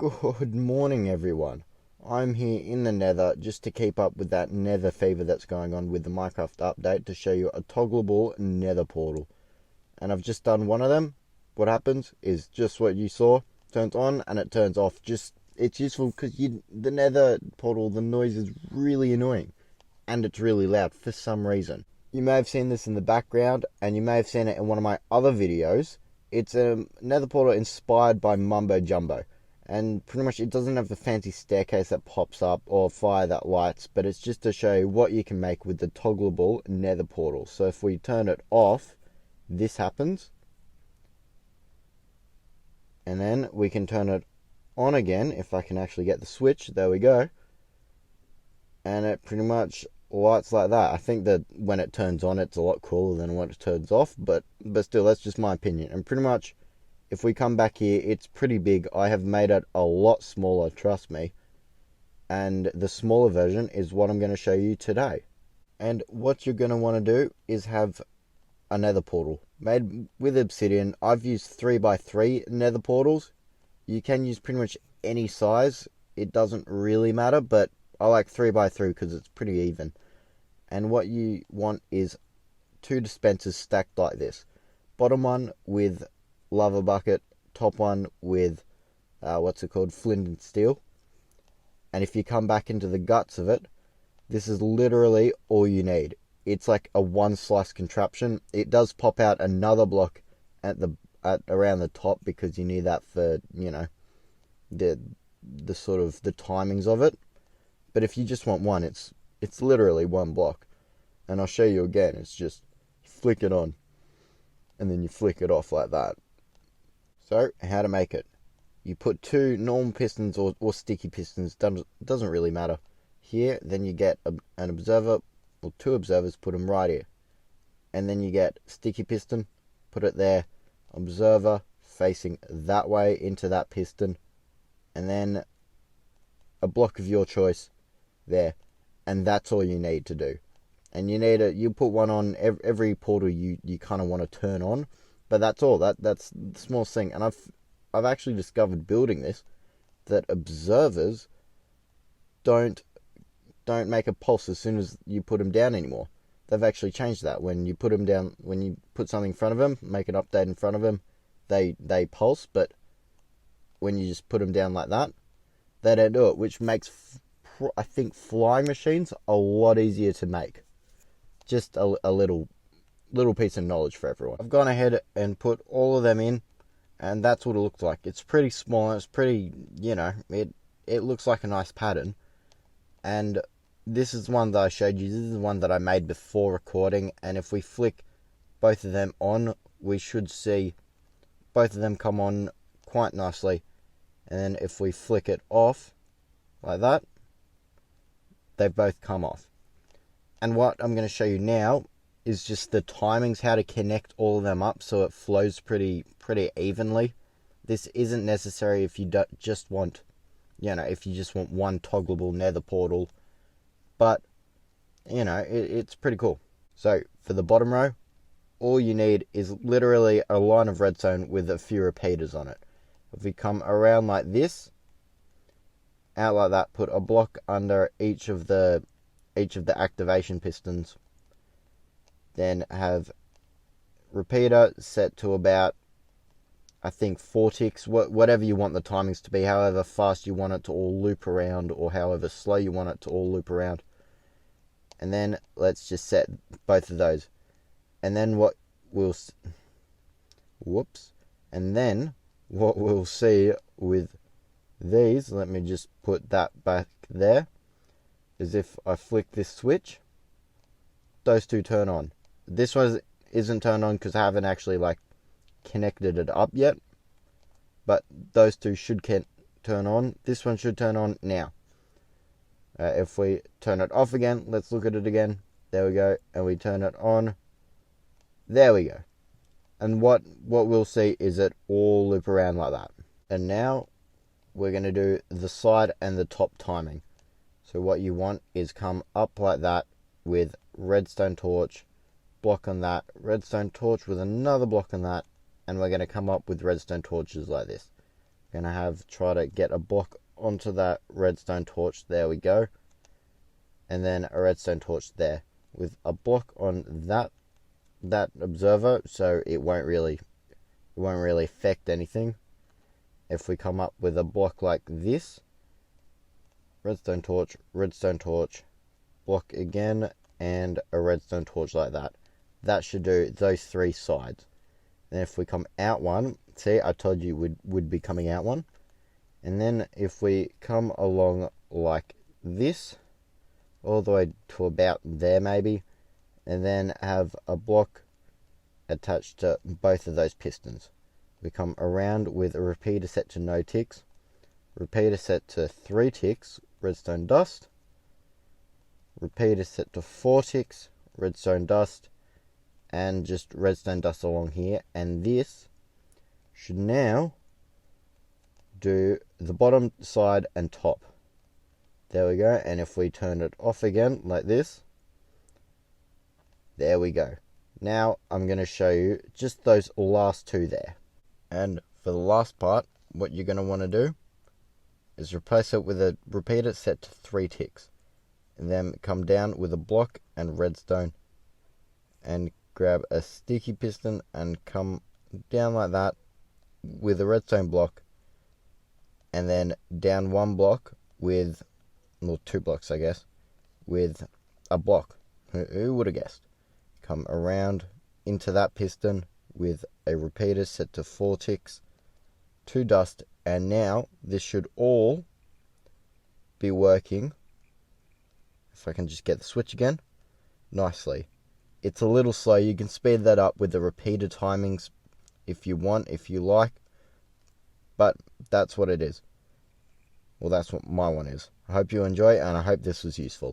Good morning, everyone. I'm here in the Nether just to keep up with that Nether fever that's going on with the Minecraft update to show you a toggleable Nether portal. And I've just done one of them. What happens is just what you saw. Turns on and it turns off. It's useful because the Nether portal, the noise is really annoying. And it's really loud for some reason. You may have seen this in the background and you may have seen it in one of my other videos. It's a Nether portal inspired by Mumbo Jumbo. And pretty much it doesn't have the fancy staircase that pops up or fire that lights, but it's just to show you what you can make with the toggleable Nether portal. So if we turn it off, this happens. And then we can turn it on again, if I can actually get the switch. There we go. And it pretty much lights like that. I think that when it turns on, it's a lot cooler than when it turns off, but still, that's just my opinion. And pretty much, if we come back here, it's pretty big. I have made it a lot smaller, trust me. And the smaller version is what I'm going to show you today. And what you're going to want to do is have a Nether portal made with obsidian. I've used 3x3 Nether portals. You can use pretty much any size. It doesn't really matter, but I like 3x3 because it's pretty even. And what you want is 2 dispensers stacked like this. Bottom one with lava bucket, top one with flint and steel. And if you come back into the guts of it, this is literally all you need. It's like a one slice contraption. It does pop out another block at around the top because you need that for, you know, the sort of the timings of it. But if you just want one, it's literally one block. And I'll show you again. It's just flick it on and then you flick it off like that. So, how to make it. You put 2 normal pistons or sticky pistons, doesn't really matter. Here, then you get an observer, or 2 observers, put them right here. And then you get sticky piston, put it there, observer facing that way into that piston, and then a block of your choice there. And that's all you need to do. And you put one on every portal you kind of want to turn on. But that's all. That's the smallest thing. And I've actually discovered building this that observers don't make a pulse as soon as you put them down anymore. They've actually changed that. When you put them down, when you put something in front of them, make an update in front of them, they pulse. But when you just put them down like that, they don't do it, which makes I think flying machines a lot easier to make. Just a little piece of knowledge for everyone. I've gone ahead and put all of them in, and that's what it looks like. It's pretty small, it's pretty, you know, it looks like a nice pattern. And this is one that I showed you. This is one that I made before recording, and if we flick both of them on, we should see both of them come on quite nicely. And then if we flick it off like that, they've both come off. And what I'm going to show you now is just the timings, how to connect all of them up so it flows pretty evenly. This isn't necessary if you don't just want, you know, if you just want one toggleable Nether portal. But, you know, it's pretty cool. So, for the bottom row, all you need is literally a line of redstone with a few repeaters on it. If we come around like this, out like that, put a block under each of the activation pistons. Then have repeater set to about, I think, 4 ticks, whatever you want the timings to be, however fast you want it to all loop around or however slow you want it to all loop around. And then let's just set both of those. And then what we'll see with these, let me just put that back there, is if I flick this switch, those 2 turn on. This one isn't turned on because I haven't actually connected it up yet, but those 2 should turn on. This one should turn on now. If we turn it off again, let's look at it again. There we go. And we turn it on. There we go. And what we'll see is it all loop around like that. And now we're going to do the side and the top timing. So what you want is come up like that with redstone torch, block on that, redstone torch with another block on that, and we're going to come up with redstone torches like this. Gonna try to get a block onto that redstone torch. There we go. And then a redstone torch there with a block on that observer, so it won't really affect anything. If we come up with a block like this, redstone torch, block again, and a redstone torch like that. That should do those three sides. And if we come out one, see, I told you would be coming out one. And then if we come along like this, all the way to about there maybe, and then have a block attached to both of those pistons. We come around with a repeater set to no ticks, repeater set to 3 ticks, redstone dust, repeater set to 4 ticks, redstone dust, and just redstone dust along here. And this should now do the bottom side and top. There we go. And if we turn it off again like this, there we go. Now I'm going to show you just those last two there. And for the last part, what you're going to want to do is replace it with a repeater set to 3 ticks. And then come down with a block and redstone. And grab a sticky piston and come down like that with a redstone block. And then down one block with, well, 2 blocks I guess, with a block. Who would have guessed? Come around into that piston with a repeater set to 4 ticks, 2 dust, and now this should all be working. If I can just get the switch again, nicely. It's a little slow. You can speed that up with the repeater timings if you want, if you like, but that's what it is. Well, that's what my one is. I hope you enjoy, and I hope this was useful.